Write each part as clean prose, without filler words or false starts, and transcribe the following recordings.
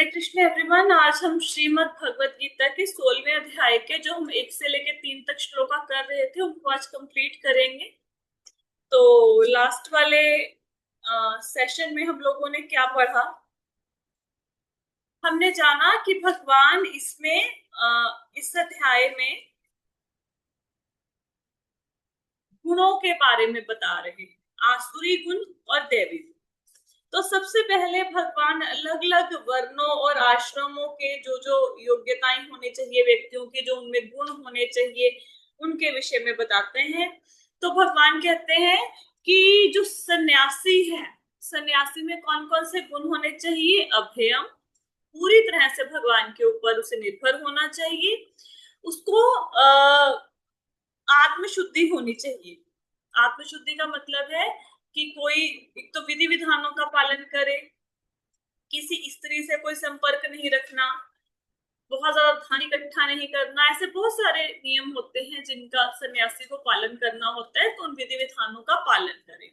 हरे Krishna everyone. आज हम श्रीमद् भगवत गीता के 16वें अध्याय के जो हम 1 से लेकर 3 तक श्लोका कर रहे थे उनको आज कंप्लीट करेंगे। तो लास्ट वाले सेशन में हम लोगों ने क्या पढ़ा? हमने जाना कि भगवान इसमें इस अध्याय में गुणों के बारे में बता रहे हैं, आसुरी गुण और दैवी गुण। तो सबसे पहले भगवान अलग अलग वर्णों और आश्रमों के जो जो योग्यताएं होनी चाहिए व्यक्तियों की, जो उनमें गुण होने चाहिए, उनके विषय में बताते हैं। तो भगवान कहते हैं कि जो सन्यासी है, सन्यासी में कौन कौन से गुण होने चाहिए? अभयम, पूरी तरह से भगवान के ऊपर उसे निर्भर होना चाहिए। उसको आत्मशुद्धि होनी चाहिए। आत्मशुद्धि का मतलब है कि कोई एक तो विधि विधानों का पालन करे, किसी स्त्री से कोई संपर्क नहीं रखना, बहुत ज्यादा धन इकट्ठा नहीं करना। ऐसे बहुत सारे नियम होते हैं जिनका सन्यासी को पालन करना होता है, तो उन विधि विधानों का पालन करें।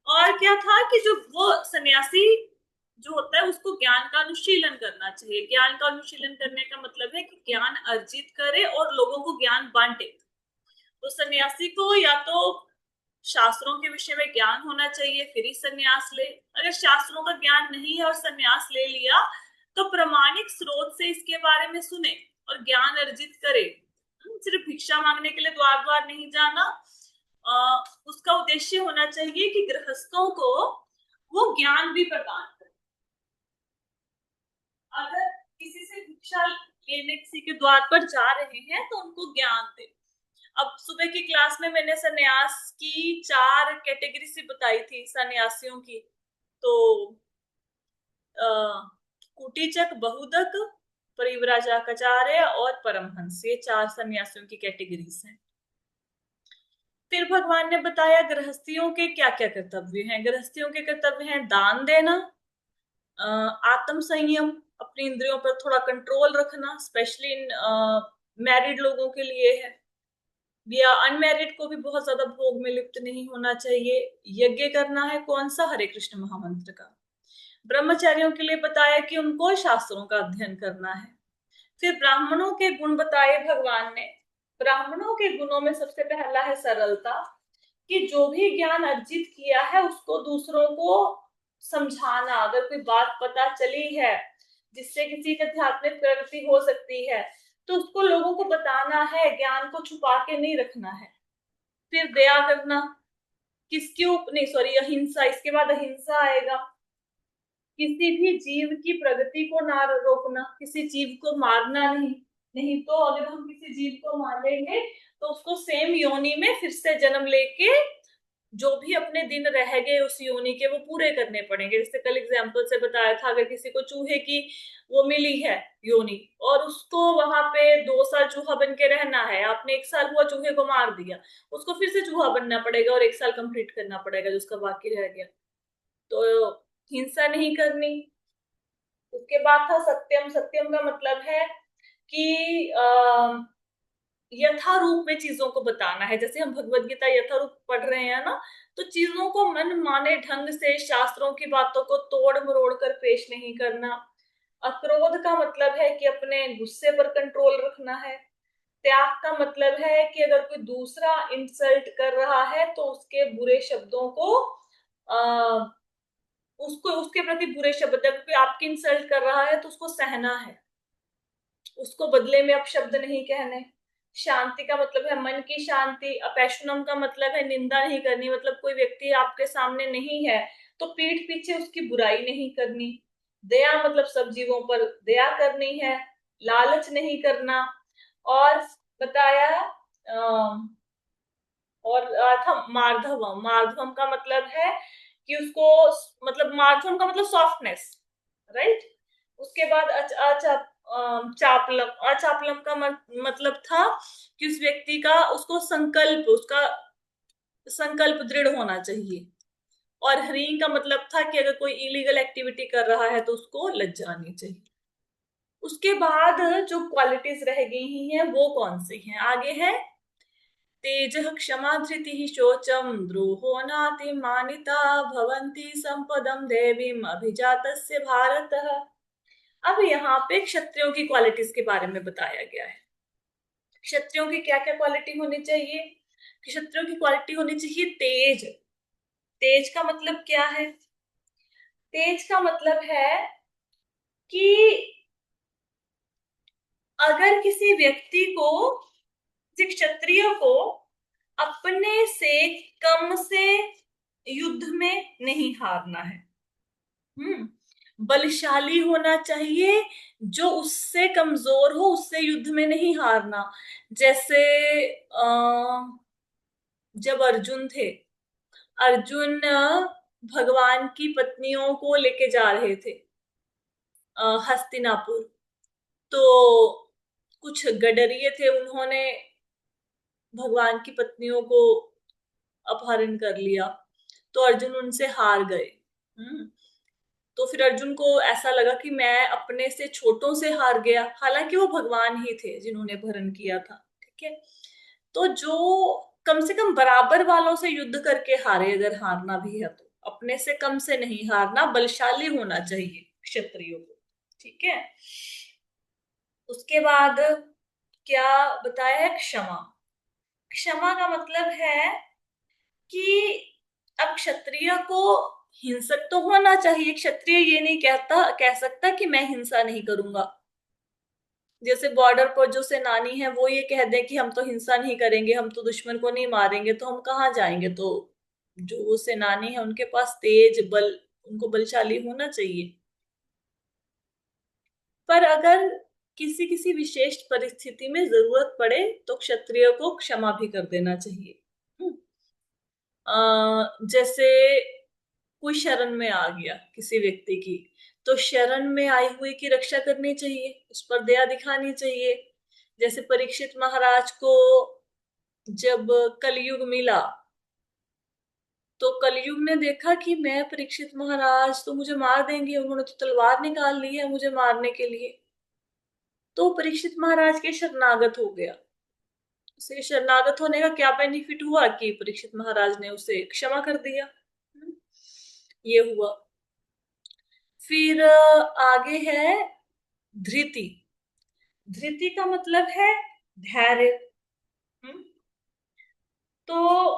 और क्या था कि जो वो सन्यासी जो होता है उसको ज्ञान का अनुशीलन करना चाहिए। ज्ञान का अनुशीलन करने का मतलब है कि ज्ञान अर्जित करे और लोगों को ज्ञान बांटे। तो सन्यासी को या तो शास्त्रों के विषय में ज्ञान होना चाहिए, फिर ही सन्यास ले। अगर शास्त्रों का ज्ञान नहीं है और सन्यास ले लिया तो प्रमाणिक स्रोत से इसके बारे में सुने और ज्ञान अर्जित करे। सिर्फ भिक्षा मांगने के लिए द्वार द्वार नहीं जाना। उसका उद्देश्य होना चाहिए कि गृहस्थों को वो ज्ञान भी प्रदान करे। अगर किसी से भिक्षा लेने किसी के द्वार पर जा रहे हैं तो उनको ज्ञान दे। अब सुबह की क्लास में मैंने सन्यास की 4 कैटेगरी से बताई थी सन्यासियों की। तो कुटीचक, बहुदक, परिव्राजकाचार्य और परमहंस, ये 4 सन्यासियों की कैटेगरीज हैं। फिर भगवान ने बताया गृहस्थियों के क्या क्या कर्तव्य हैं। गृहस्थियों के कर्तव्य हैं दान देना, आत्म संयम, अपनी इंद्रियों पर थोड़ा कंट्रोल रखना, स्पेशली इन मैरिड लोगों के लिए है, या अनमैरिड को भी बहुत ज्यादा भोग में लिप्त नहीं होना चाहिए। यज्ञ करना है, कौन सा? हरे कृष्ण महामंत्र का। ब्रह्मचारियों के लिए बताया कि उनको शास्त्रों का अध्ययन करना है। फिर ब्राह्मणों के गुण बताए भगवान ने। ब्राह्मणों के गुणों में सबसे पहला है सरलता, कि जो भी ज्ञान अर्जित किया है उसको दूसरों को समझाना। अगर कोई बात पता चली है जिससे किसी की आध्यात्मिक प्रगति हो सकती है तो उसको लोगों को बताना है, ज्ञान को छुपा के नहीं रखना है। फिर दया करना, किसके ऊपर नहीं, सॉरी, अहिंसा, इसके बाद अहिंसा आएगा। किसी भी जीव की प्रगति को ना रोकना, किसी जीव को मारना नहीं। नहीं तो अगर हम किसी जीव को मारेंगे तो उसको सेम योनि में फिर से जन्म लेके जो भी अपने दिन रह गए उस योनि के वो पूरे करने पड़ेंगे। जैसे कल एग्जाम्पल से बताया था, अगर किसी को चूहे की वो मिली है योनि और उसको वहां पे 2 साल चूहा बन के रहना है, आपने 1 साल हुआ चूहे को मार दिया, उसको फिर से चूहा बनना पड़ेगा और 1 साल कंप्लीट करना पड़ेगा जो उसका बाकी रह गया। तो हिंसा नहीं करनी। उसके बाद था सत्यम। सत्यम का मतलब है कि यथारूप में चीजों को बताना है। जैसे हम भगवत गीता यथारूप पढ़ रहे हैं ना, तो चीजों को मन माने ढंग से, शास्त्रों की बातों को तोड़ मरोड़ कर पेश नहीं करना। अक्रोध का मतलब है कि अपने गुस्से पर कंट्रोल रखना है। त्याग का मतलब है कि अगर कोई दूसरा इंसल्ट कर रहा है तो उसके बुरे शब्दों को उसको, उसके प्रति बुरे शब्द, अगर कोई आपकी इंसल्ट कर रहा है तो उसको सहना है, उसको बदले में अपशब्द नहीं कहने। शांति का मतलब है मन की शांति। अपैशनम का मतलब है निंदा नहीं करनी, मतलब कोई व्यक्ति आपके सामने नहीं है तो पीठ पीछे उसकी बुराई नहीं करनी। दया मतलब सब जीवों पर दया करनी है, लालच नहीं करना। और बताया और था मार्धवम। मार्धवम का मतलब है कि उसको, मतलब मार्धवम का मतलब सॉफ्टनेस, राइट। उसके बाद चापलम। अचापलम का मतलब था कि उस व्यक्ति का, उसको संकल्प, उसका संकल्प दृढ़ होना चाहिए। और ह्रीं का मतलब था कि अगर कोई इलीगल एक्टिविटी कर रहा है तो उसको लज्जा आनी चाहिए। उसके बाद जो क्वालिटीज रह गई हैं वो कौन सी हैं? आगे है तेजः क्षमा धृतिः शोचम द्रोहो नाति मानिता भवन्ति संपदम देवीम अभिजातस्य भारतः। अब यहाँ पे क्षत्रियों की क्वालिटीज के बारे में बताया गया है। क्षत्रियों की क्या क्या क्वालिटी होनी चाहिए? क्षत्रियों की क्वालिटी होनी चाहिए तेज। तेज का मतलब क्या है? तेज का मतलब है कि अगर किसी व्यक्ति को, किसी क्षत्रिय को अपने से कम से युद्ध में नहीं हारना है। बलशाली होना चाहिए, जो उससे कमजोर हो उससे युद्ध में नहीं हारना। जैसे जब अर्जुन थे, अर्जुन भगवान की पत्नियों को लेके जा रहे थे हस्तिनापुर। तो कुछ गडरिये थे, उन्होंने भगवान की पत्नियों को अपहरण कर लिया, तो अर्जुन उनसे हार गए। हम्म तो फिर अर्जुन को ऐसा लगा कि मैं अपने से छोटों से हार गया, हालांकि वो भगवान ही थे जिन्होंने अपहरण किया था। ठीक है, तो जो कम से कम बराबर वालों से युद्ध करके हारे, अगर हारना भी है तो अपने से कम से नहीं हारना, बलशाली होना चाहिए क्षत्रियो को। ठीक है, उसके बाद क्या बताया है? क्षमा। क्षमा का मतलब है कि अब क्षत्रिय को हिंसक तो होना चाहिए। क्षत्रिय ये नहीं कह सकता कि मैं हिंसा नहीं करूंगा। जैसे बॉर्डर पर जो सेनानी है वो ये कह दे कि हम तो हिंसा नहीं करेंगे, हम तो दुश्मन को नहीं मारेंगे, तो हम कहाँ जाएंगे? तो जो वो सेनानी है उनके पास तेज बल, उनको बलशाली होना चाहिए। पर अगर किसी किसी विशेष परिस्थिति में जरूरत पड़े तो क्षत्रिय को क्षमा भी कर देना चाहिए। जैसे कोई शरण में आ गया किसी व्यक्ति की, तो शरण में आई हुई की रक्षा करनी चाहिए, उस पर दया दिखानी चाहिए। जैसे परीक्षित महाराज को जब कलयुग मिला, तो कलयुग ने देखा कि मैं परीक्षित महाराज तो मुझे मार देंगे, उन्होंने तो तलवार निकाल ली है मुझे मारने के लिए। तो परीक्षित महाराज के शरणागत हो गया। उसे शरणागत होने का क्या बेनिफिट हुआ कि परीक्षित महाराज ने उसे क्षमा कर दिया। ये हुआ। फिर आगे है धृति। धृति का मतलब है धैर्य। हम्म, तो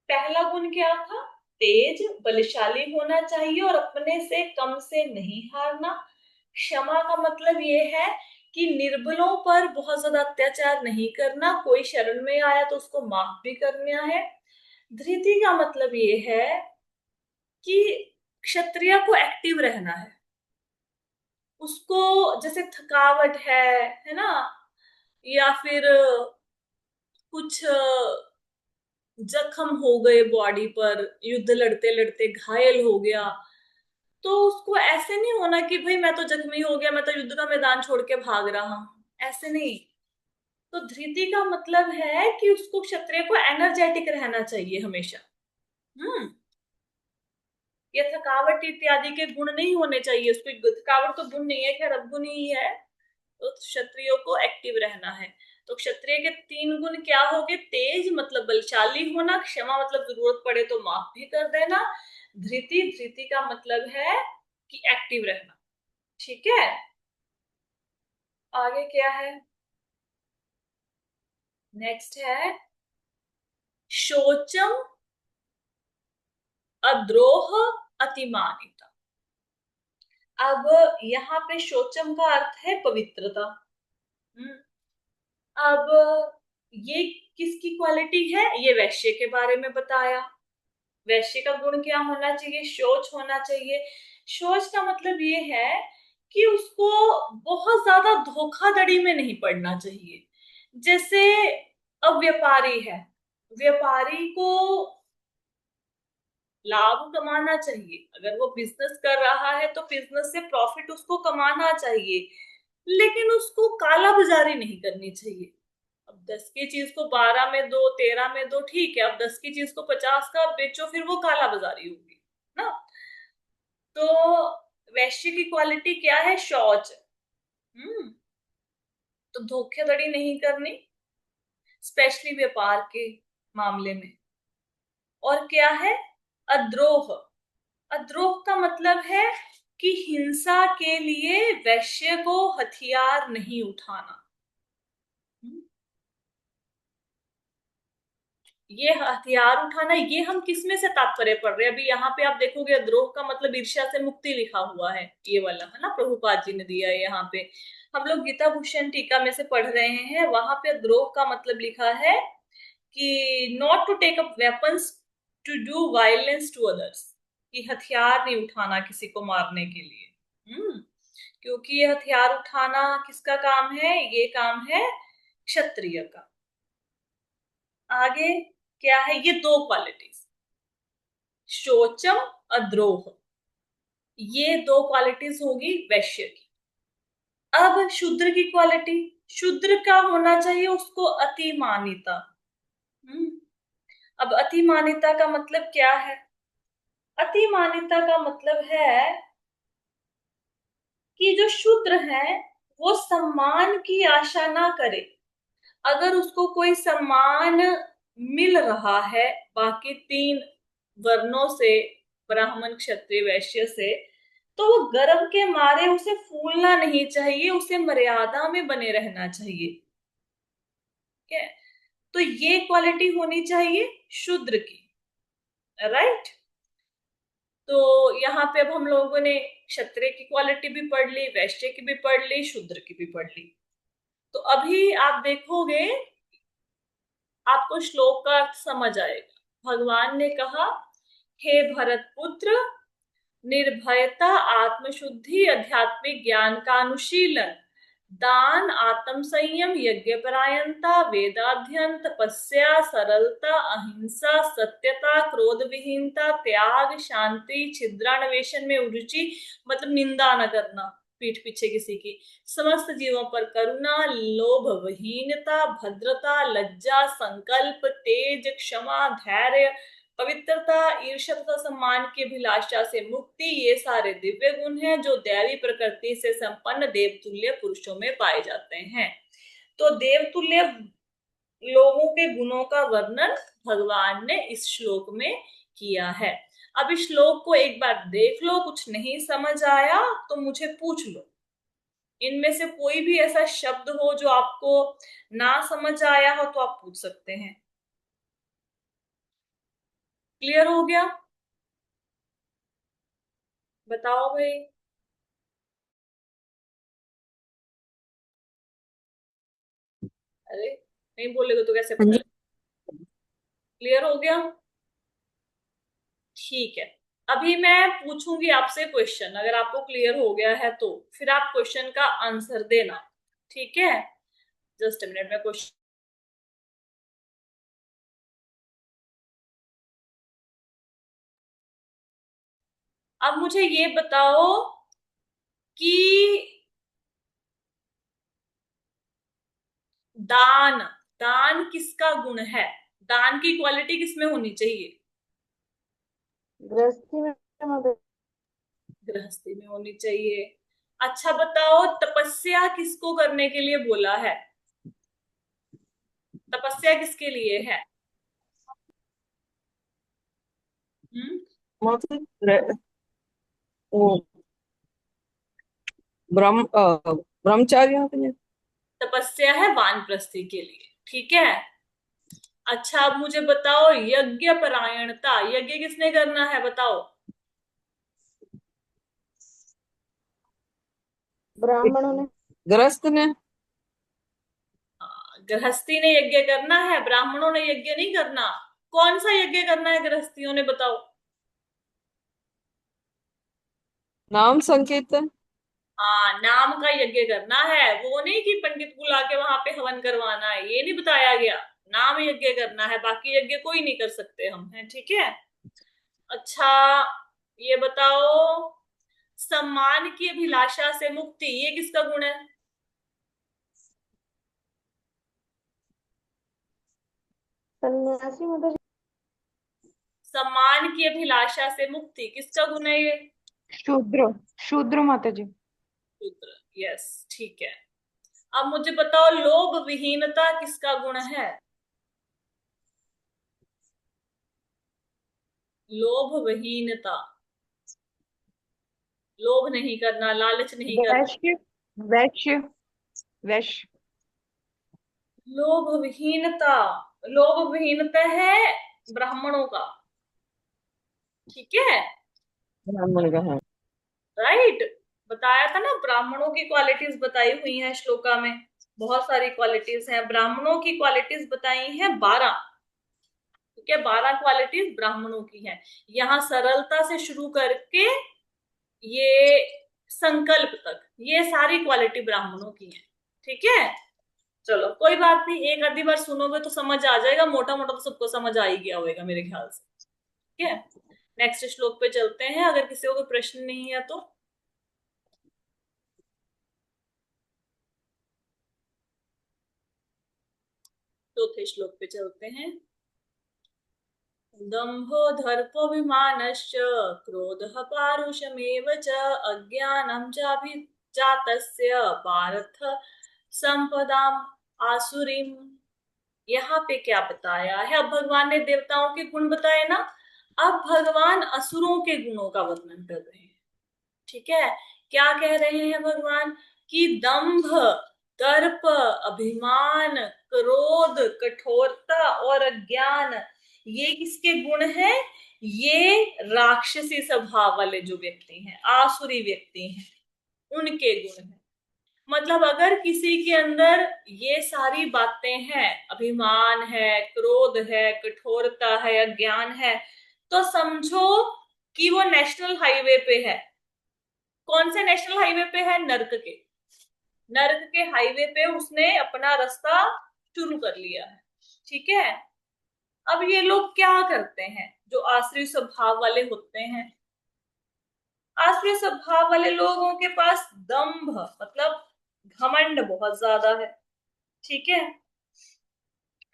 पहला गुण क्या था? तेज, बलशाली होना चाहिए और अपने से कम से नहीं हारना। क्षमा का मतलब ये है कि निर्बलों पर बहुत ज्यादा अत्याचार नहीं करना, कोई शरण में आया तो उसको माफ भी करना है। धृति का मतलब ये है कि क्षत्रिय को एक्टिव रहना है। उसको जैसे थकावट है ना, या फिर कुछ जख्म हो गए बॉडी पर, युद्ध लड़ते लड़ते घायल हो गया, तो उसको ऐसे नहीं होना कि भाई मैं तो जख्मी हो गया, मैं तो युद्ध का मैदान छोड़ के भाग रहा हूं, ऐसे नहीं। तो धृति का मतलब है कि उसको, क्षत्रिय को एनर्जेटिक रहना चाहिए हमेशा। हम्म ये थकावट इत्यादि के गुण नहीं होने चाहिए उसको। थकावट तो गुण नहीं है, खैर अवगुण ही है। तो क्षत्रियो को एक्टिव रहना है। तो क्षत्रिय के तीन गुण क्या हो गए? तेज मतलब बलशाली होना, क्षमा मतलब जरूरत पड़े तो माफ भी कर देना, धृति, धृति का मतलब है कि एक्टिव रहना। ठीक है, आगे क्या है? नेक्स्ट है शोचम अद्रोह अतिमानिता। अब यहाँ पे शोचम का अर्थ है पवित्रता। हम्म, अब ये किसकी क्वालिटी है? ये वैश्य के बारे में बताया। वैश्य का गुण क्या होना चाहिए? शौच होना चाहिए। शौच का मतलब ये है कि उसको बहुत ज्यादा धोखाधड़ी में नहीं पड़ना चाहिए। जैसे अब व्यापारी है, व्यापारी को लाभ कमाना चाहिए, अगर वो बिजनेस कर रहा है तो बिजनेस से प्रॉफिट उसको कमाना चाहिए, लेकिन उसको काला बाजारी नहीं करनी चाहिए। अब 10 की चीज को 12 में दो, 13 में दो, ठीक है, अब 10 की चीज को 50 का बेचो, फिर वो काला बाजारी होगी ना। तो वैश्य की क्वालिटी क्या है? शौच। हम्म तो धोखाधड़ी नहीं करनी, स्पेशली व्यापार के मामले में। और क्या है? अद्रोह। अद्रोह का मतलब है कि हिंसा के लिए वैश्य को हथियार नहीं उठाना। ये हथियार उठाना, ये हम किस में से तात्पर्य पढ़ रहे हैं? अभी यहाँ पे आप देखोगे द्रोह का मतलब ईर्ष्या से मुक्ति लिखा हुआ है, ये वाला है ना, प्रभुपाद जी ने दिया है यहाँ पे। हम लोग गीता भूषण टीका में से पढ़ रहे हैं, वहां पे द्रोह का मतलब लिखा है कि not to take up weapons to do violence to others, कि हथियार नहीं उठाना किसी को मारने के लिए। क्योंकि ये हथियार उठाना किसका काम है? ये काम है क्षत्रिय का। आगे क्या है? ये दो क्वालिटीज, शोचम, अद्रोह, ये दो क्वालिटीज होगी वैश्य की। अब शूद्र की क्वालिटी, शूद्र का होना चाहिए उसको अतिमानिता। अब अतिमानिता का मतलब क्या है? अतिमानिता का मतलब है कि जो शूद्र है वो सम्मान की आशा ना करे। अगर उसको कोई सम्मान मिल रहा है बाकी तीन वर्णों से, ब्राह्मण क्षत्रिय वैश्य से, तो वो गर्व के मारे उसे फूलना नहीं चाहिए, उसे मर्यादा में बने रहना चाहिए। ठीक है, तो ये क्वालिटी होनी चाहिए शूद्र की, राइट। तो यहाँ पे अब हम लोगों ने क्षत्रिय की क्वालिटी भी पढ़ ली, वैश्य की भी पढ़ ली, शूद्र की भी पढ़ ली। तो अभी आप देखोगे आपको श्लोक का अर्थ समझ आएगा। भगवान ने कहा, हे भरत पुत्र, निर्भयता, आत्मशुद्धि, आध्यात्मिक ज्ञान का अनुशीलन, दान, आत्म संयम, यज्ञ परायणता, वेदाध्ययन, तपस्या, सरलता, अहिंसा, सत्यता, क्रोध विहीनता, त्याग, शांति, छिद्रान्वेषण में रुचि, मतलब निंदा न करना पीठ पीछे किसी की, समस्त जीवों पर करुणा, लोभ विहीनता, भद्रता, लज्जा, संकल्प, तेज, क्षमा, धैर्य, पवित्रता, ईर्ष्या तथा सम्मान की अभिलाषा से मुक्ति, ये सारे दिव्य गुण हैं जो दैवी प्रकृति से संपन्न देवतुल्य पुरुषों में पाए जाते हैं। तो देवतुल्य लोगों के गुणों का वर्णन भगवान ने इस श्लोक में किया है। अब इस श्लोक को एक बार देख लो, कुछ नहीं समझ आया तो मुझे पूछ लो। इनमें से कोई भी ऐसा शब्द हो जो आपको ना समझ आया हो तो आप पूछ सकते हैं। क्लियर हो गया? बताओ भाई। अरे नहीं बोलेगा तो कैसे हाँ पता जी। लगे? क्लियर हो गया? ठीक है। अभी मैं पूछूंगी आपसे क्वेश्चन, अगर आपको क्लियर हो गया है तो फिर आप क्वेश्चन का आंसर देना। ठीक है, जस्ट अ मिनट में क्वेश्चन। अब मुझे ये बताओ कि दान, दान किसका गुण है? दान की क्वालिटी किसमें होनी चाहिए? गृहस्थी में मदद। गृहस्थी में होनी चाहिए। अच्छा बताओ, तपस्या किसको करने के लिए बोला है? तपस्या किसके लिए है? हम्म मतलब वो ब्रह्मचारियों के लिए। तपस्या है वानप्रस्थी के लिए, ठीक है। अच्छा अब मुझे बताओ, यज्ञ परायणता, यज्ञ किसने करना है बताओ? ब्राह्मणों ने। गृहस्थ ने। गृहस्थी ने यज्ञ करना है, ब्राह्मणों ने यज्ञ नहीं करना। कौन सा यज्ञ करना है गृहस्थियों ने बताओ? नाम संकीर्तन। हाँ, नाम का यज्ञ करना है, वो नहीं कि पंडित बुला के वहां पे हवन करवाना है, ये नहीं बताया गया। नाम यज्ञ करना है, बाकी यज्ञ कोई नहीं कर सकते हम, है ठीक है। अच्छा ये बताओ, सम्मान की अभिलाषा से मुक्ति, ये किसका गुण है? सन्यासी माता जी। सम्मान की अभिलाषा से मुक्ति किसका गुण है ये? शूद्र। शूद्र माता जी। शूद्र, यस ठीक है। अब मुझे बताओ, लोभ विहीनता किसका गुण है? लोभ विहीनता, लोभ नहीं करना, लालच नहीं करना। वैश्य। वैश्य। वैश्य। लोभ विहीनता, लोभ विहीनता है ब्राह्मणों का। ठीक है, ब्राह्मण का है। राइट। बताया था ना, ब्राह्मणों की क्वालिटीज बताई हुई हैं श्लोका में। बहुत सारी क्वालिटीज हैं, ब्राह्मणों की क्वालिटीज बताई हैं 12। ठीक है, 12 क्वालिटीज ब्राह्मणों की हैं। यहाँ सरलता से शुरू करके ये संकल्प तक, ये सारी क्वालिटी ब्राह्मणों की है। ठीक है, चलो कोई बात नहीं, एक आधी बार सुनोगे तो समझ आ जाएगा, मोटा मोटा तो सबको समझ आ ही गया होगा मेरे ख्याल से। ठीक है, नेक्स्ट श्लोक पे चलते हैं, अगर किसी को कोई प्रश्न नहीं है तो। चौथे श्लोक पे चलते हैं। दंभो दर्पोऽभिमानश्च क्रोधः पारुषमेव च अज्ञानं चाभिजातस्य पार्थ संपदाम आसुरीम। यहाँ पे क्या बताया है? अब भगवान ने देवताओं के गुण बताए ना, अब भगवान असुरों के गुणों का वर्णन कर रहे हैं। ठीक है, क्या कह रहे हैं भगवान? कि दंभ, दर्प, अभिमान, क्रोध, कठोरता और अज्ञान, ये किसके गुण हैं? ये राक्षसी स्वभाव वाले जो व्यक्ति हैं, आसुरी व्यक्ति हैं, उनके गुण हैं। मतलब अगर किसी के अंदर ये सारी बातें हैं, अभिमान है, क्रोध है, कठोरता है, अज्ञान है, तो समझो कि वो नेशनल हाईवे पे है। कौन से नेशनल हाईवे पे है? नर्क के। नर्क के हाईवे पे उसने अपना रास्ता शुरू कर लिया है। ठीक है, अब ये लोग क्या करते हैं? जो आश्रय स्वभाव वाले होते हैं, आश्रय स्वभाव वाले लोगों के पास दंभ मतलब घमंड बहुत ज्यादा है। ठीक है,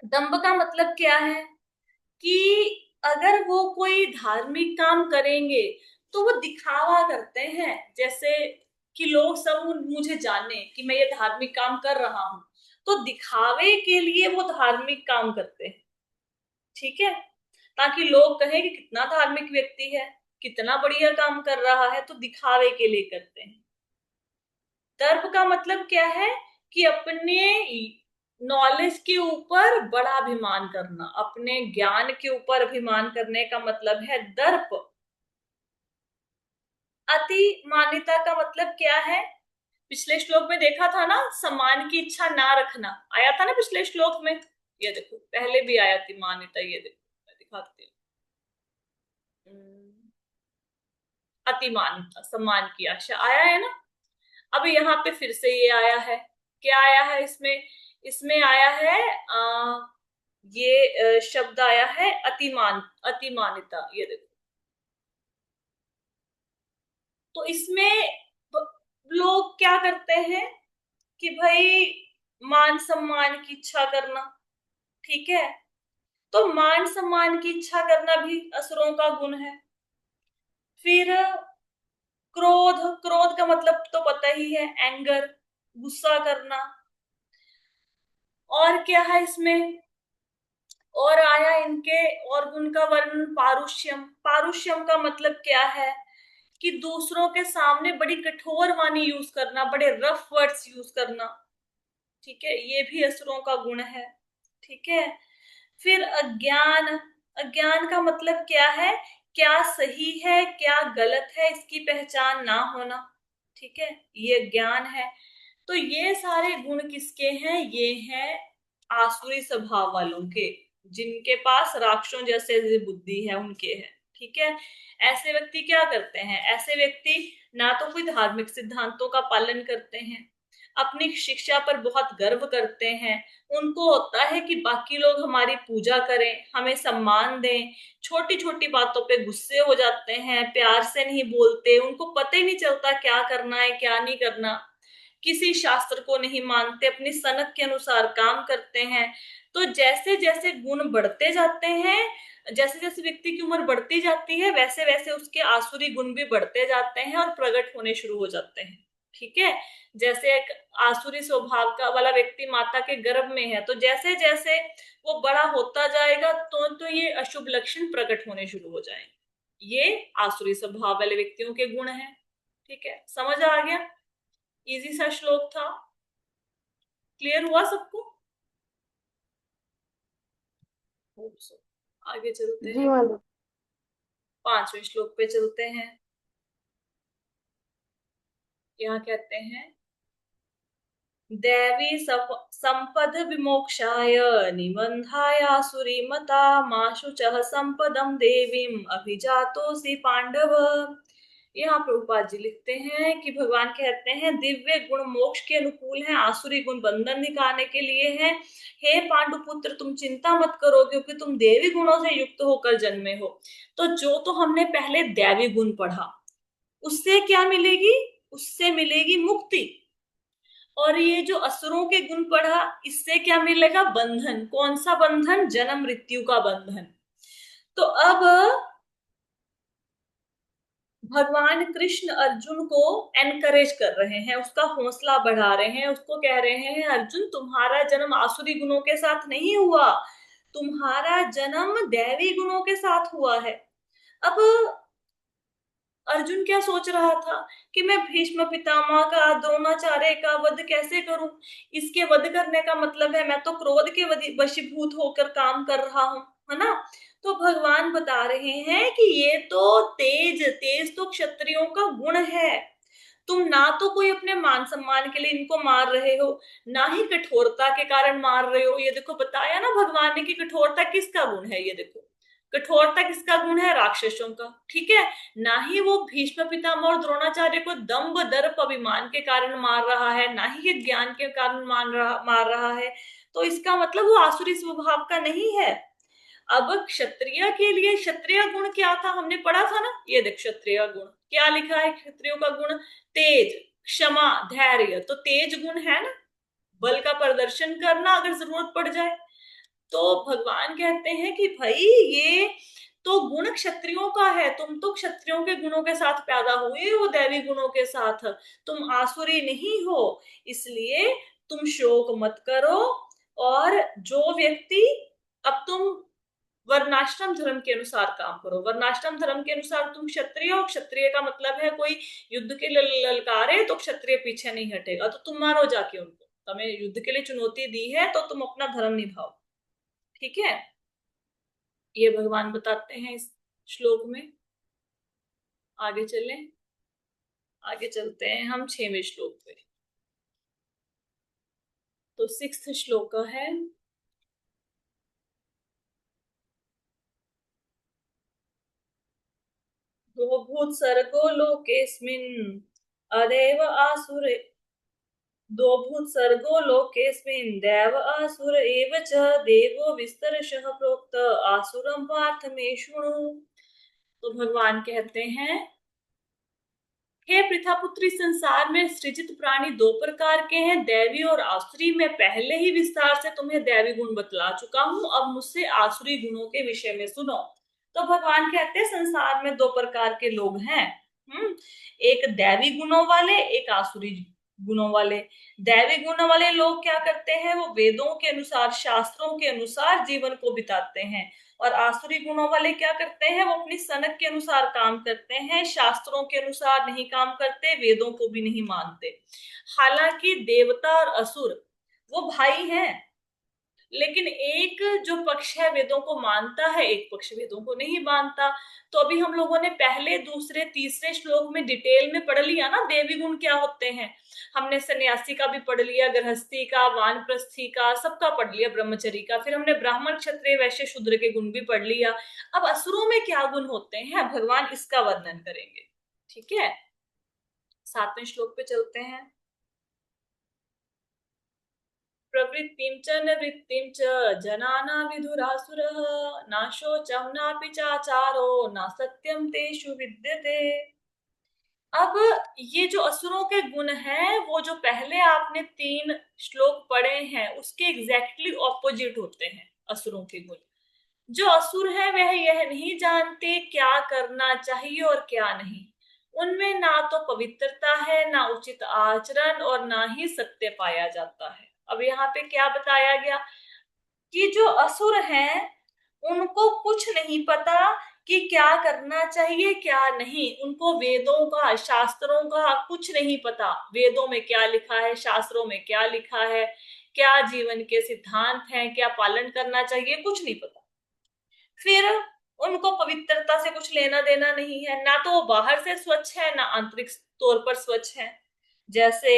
दंभ का मतलब क्या है? कि अगर वो कोई धार्मिक काम करेंगे तो वो दिखावा करते हैं, जैसे कि लोग सब मुझे जाने कि मैं ये धार्मिक काम कर रहा हूं, तो दिखावे के लिए वो धार्मिक काम करते हैं। ठीक है, ताकि लोग कहें कि कितना धार्मिक व्यक्ति है, कितना बढ़िया काम कर रहा है, तो दिखावे के लिए करते हैं। दर्प का मतलब क्या है? कि अपने नॉलेज के ऊपर बड़ा अभिमान करना, अपने ज्ञान के ऊपर अभिमान करने का मतलब है दर्प। अति मान्यता का मतलब क्या है? पिछले श्लोक में देखा था ना, सम्मान की इच्छा ना रखना, आया था ना पिछले श्लोक में। ये देखो, पहले भी आया थी मान्यता, ये देखो मैं दिखाती हूँ। अति मान्यता, सम्मान की आशा, आया है ना। अब यहाँ पे फिर से ये आया है। क्या आया है इसमें? इसमें आया है ये शब्द आया है अतिमान, अतिमानिता, ये देखो। तो इसमें लोग क्या करते हैं कि भाई मान सम्मान की इच्छा करना। ठीक है, तो मान सम्मान की इच्छा करना भी असुरों का गुण है। फिर क्रोध, क्रोध का मतलब तो पता ही है, एंगर, गुस्सा करना। और क्या है इसमें? और आया इनके और गुण का वर्णन पारुष्यम। पारुष्यम का मतलब क्या है? कि दूसरों के सामने बड़ी कठोर वाणी यूज करना, बड़े रफ वर्ड्स यूज करना। ठीक है, ये भी असुरों का गुण है। ठीक है, फिर अज्ञान। अज्ञान का मतलब क्या है? क्या सही है क्या गलत है इसकी पहचान ना होना। ठीक है, ये ज्ञान है। तो ये सारे गुण किसके हैं? ये हैं आसुरी स्वभाव वालों के, जिनके पास राक्षसों जैसे बुद्धि है, उनके है। ठीक है, ऐसे व्यक्ति क्या करते हैं? ऐसे व्यक्ति ना तो कोई धार्मिक सिद्धांतों का पालन करते हैं, अपनी शिक्षा पर बहुत गर्व करते हैं, उनको होता है कि बाकी लोग हमारी पूजा करें, हमें सम्मान दें, छोटी छोटी बातों पे गुस्से हो जाते हैं, प्यार से नहीं बोलते, उनको पता ही नहीं चलता क्या करना है क्या नहीं करना, किसी शास्त्र को नहीं मानते, अपनी सनक के अनुसार काम करते हैं। तो जैसे जैसे गुण बढ़ते जाते हैं, जैसे जैसे व्यक्ति की उम्र बढ़ती जाती है, वैसे वैसे उसके आसुरी गुण भी बढ़ते जाते हैं और प्रकट होने शुरू हो जाते हैं। ठीक है, जैसे एक आसुरी स्वभाव का वाला व्यक्ति माता के गर्भ में है, तो जैसे जैसे वो बड़ा होता जाएगा तो ये अशुभ लक्षण प्रकट होने शुरू हो जाएंगे। ये आसुरी स्वभाव वाले व्यक्तियों के गुण हैं। ठीक है, समझ आ गया? इजी सा श्लोक था। क्लियर हुआ सबको? Hope so। आगे चलते जी हैं, मालूम। 5वें श्लोक पे चलते हैं। यहाँ कहते हैं, दैवी संपद विमोक्षाय निबंधायासुरी मता माशुचः संपदम देवीम अभिजातोसि पांडव। यहाँ प्रभुपाद जी लिखते हैं कि भगवान कहते हैं दिव्य गुण मोक्ष के अनुकूल हैं, आसुरी गुण बंधन निकालने के लिए हैं। हे पांडुपुत्र, तुम चिंता मत करो क्योंकि तुम देवी गुणों से युक्त होकर जन्मे हो। तो जो तो हमने पहले दैवी गुण पढ़ा, उससे क्या मिलेगी? उससे मिलेगी मुक्ति। और ये जो असुरों के गुण पढ़ा, इससे क्या मिलेगा? बंधन। कौन सा बंधन? जन्म मृत्यु का बंधन। तो अब भगवान कृष्ण अर्जुन को एनकरेज कर रहे हैं, उसका हौसला बढ़ा रहे हैं, उसको कह रहे हैं अर्जुन, तुम्हारा जन्म आसुरी गुणों के साथ नहीं हुआ, तुम्हारा जन्म दैवी गुणों के साथ हुआ है। अब अर्जुन क्या सोच रहा था कि मैं भीष्म पितामह का, द्रोणाचार्य का वध कैसे करूं? इसके वध करने का मतलब है मैं तो क्रोध के वशीभूत होकर काम कर रहा हूं, है ना? तो भगवान बता रहे हैं कि ये तो तेज तेज तो क्षत्रियों का गुण है। तुम ना तो कोई अपने मान सम्मान के लिए इनको मार रहे हो, ना ही कठोरता के कारण मार रहे हो। ये देखो बताया ना भगवान ने कि कठोरता किसका गुण है। ये देखो, कठोरता किसका गुण है? राक्षसों का। ठीक है, ना ही वो भीष्म पितामह और द्रोणाचार्य को दंभ दर्प अभिमान के कारण मार रहा है, ना ही ये ज्ञान के कारण मार रहा है। तो इसका मतलब वो आसुरी स्वभाव का नहीं है। अब क्षत्रिय के लिए क्षत्रिय गुण क्या था? हमने पढ़ा था ना, ये देख क्षत्रिय गुण क्या लिखा है। क्षत्रियो का गुण तेज, क्षमा, धैर्य। तो तेज गुण है ना, बल का प्रदर्शन करना अगर जरूरत पड़ जाए। तो भगवान कहते हैं कि भाई ये तो गुण क्षत्रियों का है, तुम तो क्षत्रियों के गुणों के साथ पैदा हुए हो, दैवी गुणों के साथ। तुम आसुरी नहीं हो, इसलिए तुम शोक मत करो। और जो व्यक्ति, अब तुम वर्णाश्रम धर्म के अनुसार काम करो। वर्णाश्रम धर्म के अनुसार तुम क्षत्रिय हो, क्षत्रिय का मतलब है कोई युद्ध के लिए ललकारे तो क्षत्रिय पीछे नहीं हटेगा, तो तुम मारो जाके उनको। तुम्हें युद्ध के लिए चुनौती दी है तो तुम अपना धर्म निभाओ। ठीक है, ये भगवान बताते हैं इस श्लोक में। आगे चलें, आगे चलते हैं हम 6वें श्लोक पे। तो 6th श्लोक है, द्वभूत सर्गो लोकेस्मिन् अदेव आसुरे, द्वभूत सर्गो लोकेस्मिन् दैव आसुर एव च देवो विस्तरशः प्रोक्त आसुरं पार्थ मे शृणु। तो भगवान कहते हैं, हे पृथापुत्री, संसार में सृजित प्राणी दो प्रकार के हैं, दैवी और आसुरी। मैं पहले ही विस्तार से तुम्हें दैवी गुण बतला चुका हूं, अब मुझसे आसुरी गुणों के विषय में सुनो। तो भगवान कहते हैं संसार में दो प्रकार के लोग हैं। एक दैवी गुणों वाले, एक आसुरी गुणों वाले। दैवी गुणों वाले लोग क्या करते हैं? वो वेदों के अनुसार, शास्त्रों के अनुसार जीवन को बिताते हैं। और आसुरी गुणों वाले क्या करते हैं? वो अपनी सनक के अनुसार काम करते हैं, शास्त्रों के अनुसार नहीं काम करते, वेदों को भी नहीं मानते। हालांकि देवता और असुर वो भाई हैं, लेकिन एक जो पक्ष है वेदों को मानता है, एक पक्ष वेदों को नहीं मानता। तो अभी हम लोगों ने पहले, दूसरे, तीसरे श्लोक में डिटेल में पढ़ लिया ना देवी गुण क्या होते हैं। हमने सन्यासी का भी पढ़ लिया, गृहस्थी का, वानप्रस्थी का, सबका पढ़ लिया, ब्रह्मचरी का। फिर हमने ब्राह्मण, क्षत्रिय, वैश्य, शूद्र के गुण भी पढ़ लिया। अब असुरों में क्या गुण होते हैं भगवान इसका वर्णन करेंगे। ठीक है, 7वें श्लोक पे चलते हैं। प्रवृत्तिं च निवृत्तिं च जनाना विदुरासुरः नाशोचं नापि चाचारो न सत्यम तेषु विद्यते। अब ये जो असुरों के गुण हैं, वो जो पहले आपने 3 श्लोक पढ़े हैं उसके एग्जैक्टली ऑपोजिट होते हैं असुरों के गुण। जो असुर है वह यह नहीं जानते क्या करना चाहिए और क्या नहीं। उनमें ना तो पवित्रता है, ना उचित आचरण, और ना ही सत्य पाया जाता है। अब यहाँ पे क्या बताया गया कि जो असुर हैं उनको कुछ नहीं पता कि क्या करना चाहिए क्या नहीं। उनको वेदों का, शास्त्रों का कुछ नहीं पता। वेदों में क्या लिखा है, शास्त्रों में क्या लिखा है, क्या जीवन के सिद्धांत हैं, क्या पालन करना चाहिए, कुछ नहीं पता। फिर उनको पवित्रता से कुछ लेना देना नहीं है, ना तो वो बाहर से स्वच्छ है ना आंतरिक तौर पर स्वच्छ है। जैसे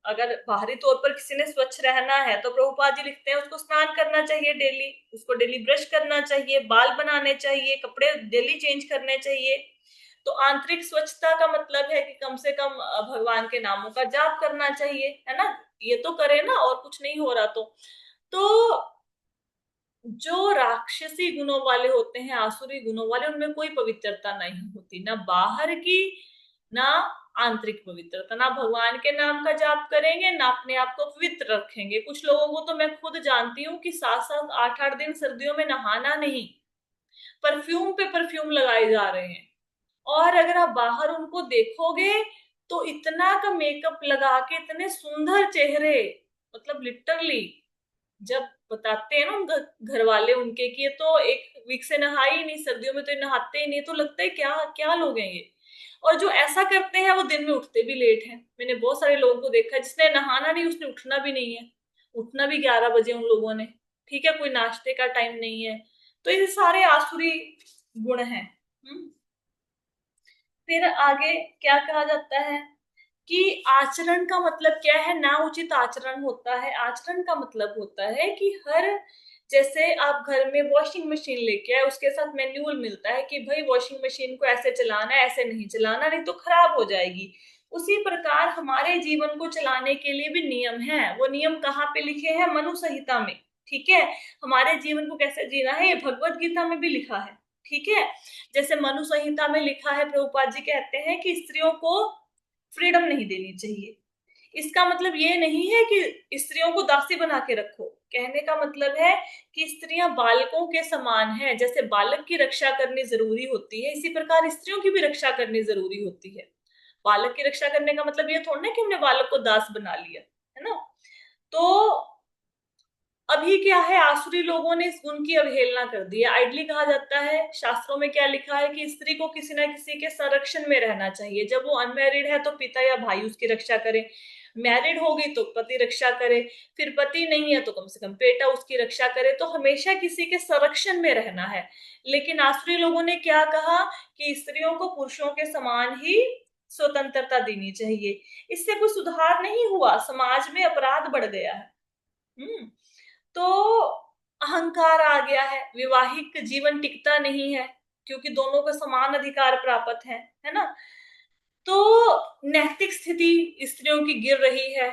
अगर बाहरी तौर पर किसी ने स्वच्छ रहना है तो प्रभुपाद जी लिखते हैं उसको स्नान करना चाहिए डेली, उसको डेली ब्रश करना चाहिए, बाल बनाने चाहिए, कपड़े डेली चेंज करने चाहिए। तो आंतरिक स्वच्छता का मतलब है कि कम से कम भगवान के नामों का जाप करना चाहिए, है ना। ये तो करे ना, और कुछ नहीं हो रहा तो जो राक्षसी गुणों वाले होते हैं, आसुरी गुणों वाले, उनमें कोई पवित्रता नहीं होती, ना बाहर की ना आंतरिक पवित्रता। ना भगवान के नाम का जाप करेंगे ना अपने आप को पवित्र रखेंगे। कुछ लोगों को तो मैं खुद जानती हूँ कि 7-7 8-8 दिन सर्दियों में नहाना नहीं, परफ्यूम पे परफ्यूम लगाए जा रहे हैं। और अगर आप बाहर उनको देखोगे तो इतना का मेकअप लगा के इतने सुंदर चेहरे, मतलब लिटरली जब बताते हैं ना उन घर वाले उनके कि ये तो 1 वीक से नहाए ही नहीं, सर्दियों में तो ये नहाते ही नहीं, तो लगता है क्या क्या लोग हैं ये। और जो ऐसा करते हैं वो दिन में उठते भी लेट हैं। मैंने बहुत सारे लोगों को देखा है, जिसने नहाना नहीं उसने उठना भी नहीं है, उठना भी 11 बजे उन लोगों ने। ठीक है, कोई नाश्ते का टाइम नहीं है। तो ये सारे आसुरी गुण हैं। फिर आगे क्या कहा जाता है कि आचरण का मतलब क्या है। ना उचित आचरण होता है। आचरण का मतलब होता है कि हर, जैसे आप घर में वॉशिंग मशीन लेके आए, उसके साथ मैन्युअल मिलता है कि भाई वॉशिंग मशीन को ऐसे चलाना है, ऐसे नहीं चलाना, नहीं तो खराब हो जाएगी। उसी प्रकार हमारे जीवन को चलाने के लिए भी नियम है। वो नियम कहाँ पे लिखे हैं? मनु संहिता में। ठीक है, हमारे जीवन को कैसे जीना है ये भगवत गीता में भी लिखा है। ठीक है, जैसे मनु संहिता में लिखा है, प्रभुपाद जी कहते हैं कि स्त्रियों को फ्रीडम नहीं देनी चाहिए। इसका मतलब ये नहीं है कि स्त्रियों को दासी बना के रखो। कहने का मतलब है कि स्त्रियां बालकों के समान हैं। जैसे बालक की रक्षा करनी जरूरी होती है, इसी प्रकार स्त्रियों की भी रक्षा करनी जरूरी होती है। बालक की रक्षा करने का मतलब ये थोड़ा ना कि हमने बालक को दास बना लिया, है ना। तो अभी क्या है, आसुरी लोगों ने इस गुण की अवहेलना कर दी है। आइडली कहा जाता है, शास्त्रों में क्या लिखा है कि स्त्री को किसी ना किसी के संरक्षण में रहना चाहिए। जब वो अनमैरिड है तो पिता या भाई उसकी रक्षा करे, मैरिड हो गई तो पति रक्षा करे, फिर पति नहीं है तो कम से कम बेटा उसकी रक्षा करे। तो हमेशा किसी के संरक्षण में रहना है। लेकिन आसुरी लोगों ने क्या कहा कि स्त्रियों को पुरुषों के समान ही स्वतंत्रता देनी चाहिए। इससे कोई सुधार नहीं हुआ, समाज में अपराध बढ़ गया है। तो अहंकार आ गया है, विवाहिक जीवन टिकता नहीं है, क्योंकि दोनों को समान अधिकार प्राप्त है ना। तो नैतिक स्थिति स्त्रियों की गिर रही है।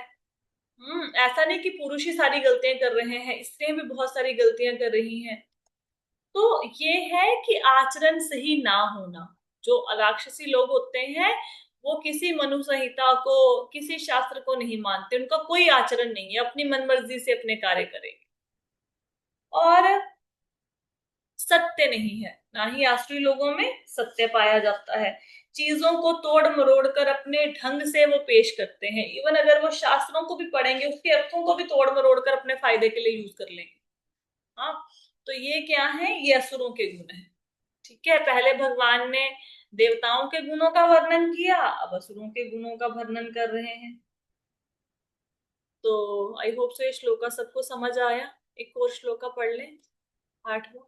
ऐसा नहीं कि पुरुष ही सारी गलतियां कर रहे हैं, स्त्रियां भी बहुत सारी गलतियां कर रही हैं। तो ये है कि आचरण सही ना होना। जो राक्षसी लोग होते हैं वो किसी मनु संहिता को, किसी शास्त्र को नहीं मानते, उनका कोई आचरण नहीं है, अपनी मनमर्जी से अपने कार्य करेंगे। और सत्य नहीं है, ना ही आसुरी लोगों में सत्य पाया जाता है। चीजों को तोड़ मरोड़ कर अपने ढंग से वो पेश करते हैं। इवन अगर वो शास्त्रों को भी पढ़ेंगे उसके अर्थों को भी तोड़ मरोड़ कर अपने फायदे के लिए यूज कर लेंगे। हाँ, तो ये क्या है? ये असुरों के गुण है। ठीक है, पहले भगवान ने देवताओं के गुणों का वर्णन किया, अब असुरों के गुणों का वर्णन कर रहे हैं। तो आई होप सो ये श्लोका सबको समझ आया। एक और श्लोका पढ़ लें, 8वां।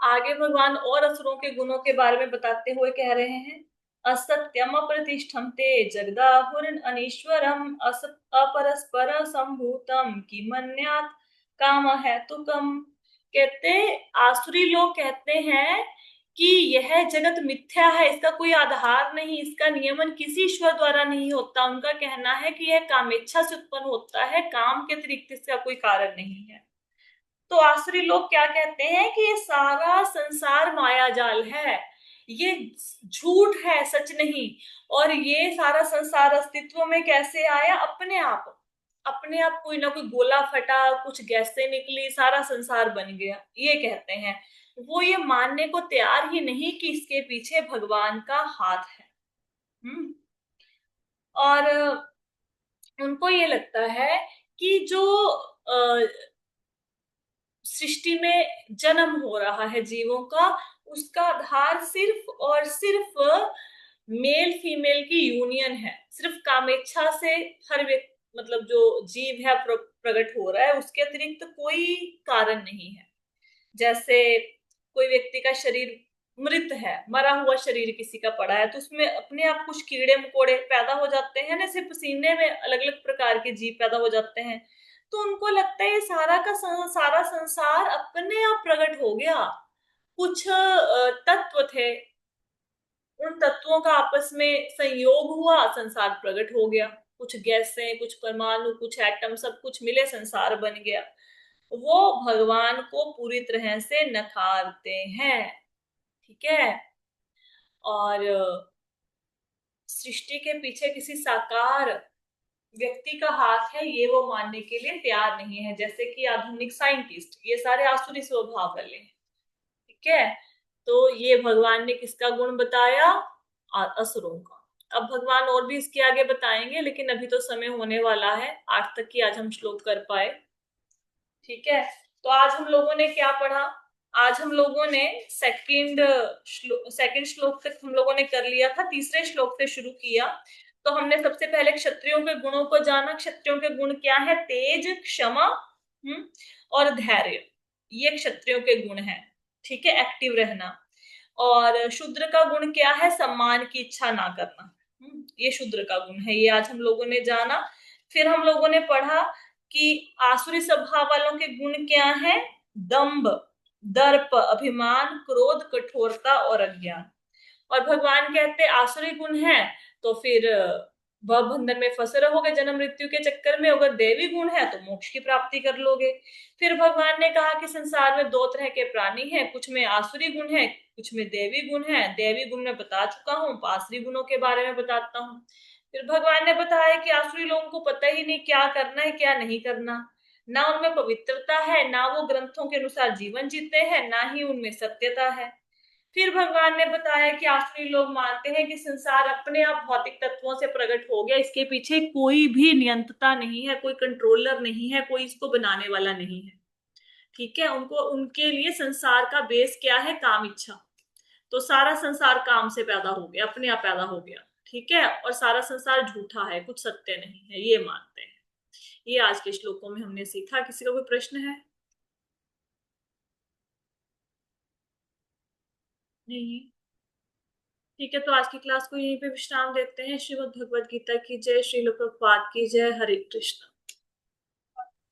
आगे भगवान और असुरों के गुणों के बारे में बताते हुए कह रहे हैं, असत्यम अप्रतिष्ठम ते जगदाहुरन अनीश्वरम असत अपरस्पर संभूतम की मन्यात काम है तुकम। कहते, आसुरी लोग कहते हैं कि यह जगत मिथ्या है, इसका कोई आधार नहीं, इसका नियमन किसी ईश्वर द्वारा नहीं होता। उनका कहना है कि यह कामेच्छा से उत्पन्न होता है, काम के अतिरिक्त इसका कोई कारण नहीं है। तो आसुरी लोग क्या कहते हैं कि ये सारा संसार माया जाल है, ये झूठ है, सच नहीं। और ये सारा संसार अस्तित्व में कैसे आया? अपने आप, अपने आप कोई ना कोई गोला फटा, कुछ गैसें निकली, सारा संसार बन गया, ये कहते हैं। वो ये मानने को तैयार ही नहीं कि इसके पीछे भगवान का हाथ है। हम्म और उनको ये लगता है कि जो सृष्टि में जन्म हो रहा है जीवों का, उसका आधार सिर्फ और सिर्फ मेल फीमेल की यूनियन है। सिर्फ कामेच्छा से हर व्यक्ति, मतलब जो जीव है प्रकट हो रहा है, उसके अतिरिक्त कोई कारण नहीं है। जैसे कोई व्यक्ति का शरीर मृत है, मरा हुआ शरीर किसी का पड़ा है, तो उसमें अपने आप कुछ कीड़े मकोड़े पैदा हो जाते हैं ना, जैसे पसीने में अलग अलग प्रकार के जीव पैदा हो जाते हैं। तो उनको लगता है ये सारा संसार अपने आप प्रकट हो गया। कुछ तत्व थे, उन तत्वों का आपस में संयोग हुआ, संसार प्रकट हो गया। कुछ गैसें, कुछ परमाणु, कुछ एटम, सब कुछ मिले, संसार बन गया। वो भगवान को पूरी तरह से नकारते हैं। ठीक है। और सृष्टि के पीछे किसी साकार व्यक्ति का हाथ है, ये वो मानने के लिए तैयार नहीं है। जैसे कि आधुनिक साइंटिस्ट, ये सारे आसुरी स्वभाव वाले हैं। ठीक है। तो ये भगवान ने किसका गुण बताया? असुरों का। अब भगवान और भी इसके आगे बताएंगे, लेकिन अभी तो समय होने वाला है, 8 तक ही आज हम श्लोक कर पाए। ठीक है। तो आज हम लोगों ने क्या पढ़ा? आज हम लोगों ने सेकंड श्लोक तक हम लोगों ने कर लिया था, तीसरे श्लोक से शुरू किया। तो हमने सबसे पहले क्षत्रियों के गुणों को जाना। क्षत्रियों के गुण क्या है? तेज, क्षमा, और धैर्य, ये क्षत्रियों के गुण हैं। ठीक है, एक्टिव रहना। और शूद्र का गुण क्या है? सम्मान की इच्छा ना करना। ये शूद्र का गुण है, ये आज हम लोगों ने जाना। फिर हम लोगों ने पढ़ा कि आसुरी स्वभाव वालों के गुण क्या है? दंभ, दर्प, अभिमान, क्रोध, कठोरता और अज्ञान। और भगवान कहते आसुरी गुण है तो फिर वह बंधन में फंसे रहोगे जन्म मृत्यु के चक्कर में। अगर देवी गुण है तो मोक्ष की प्राप्ति कर लोगे। फिर भगवान ने कहा कि संसार में दो तरह के प्राणी हैं, कुछ में आसुरी गुण है, कुछ में देवी गुण है। देवी गुण में बता चुका हूँ, आसुरी गुणों के बारे में बताता हूँ। फिर भगवान ने बताया कि आसुरी लोगों को पता ही नहीं क्या करना है क्या नहीं करना, ना उनमें पवित्रता है, ना वो ग्रंथों के अनुसार जीवन जीते हैं, ना ही उनमें सत्यता है। फिर भगवान ने बताया कि आसुरी लोग मानते हैं कि संसार अपने आप भौतिक तत्वों से प्रकट हो गया, इसके पीछे कोई भी नियंत्रता नहीं है, कोई कंट्रोलर नहीं है, कोई इसको बनाने वाला नहीं है। ठीक है। उनको, उनके लिए संसार का बेस क्या है? काम इच्छा। तो सारा संसार काम से पैदा हो गया, अपने आप पैदा हो गया। ठीक है। और सारा संसार झूठा है, कुछ सत्य नहीं है, ये मानते हैं। ये आज के श्लोकों में हमने सीखा। किसी का कोई प्रश्न है? नहीं। ठीक है, तो आज की क्लास को यहीं पे विश्राम देते हैं। श्रीमद् भगवद गीता की जय, श्रील प्रभुपाद की जय। हरे कृष्ण।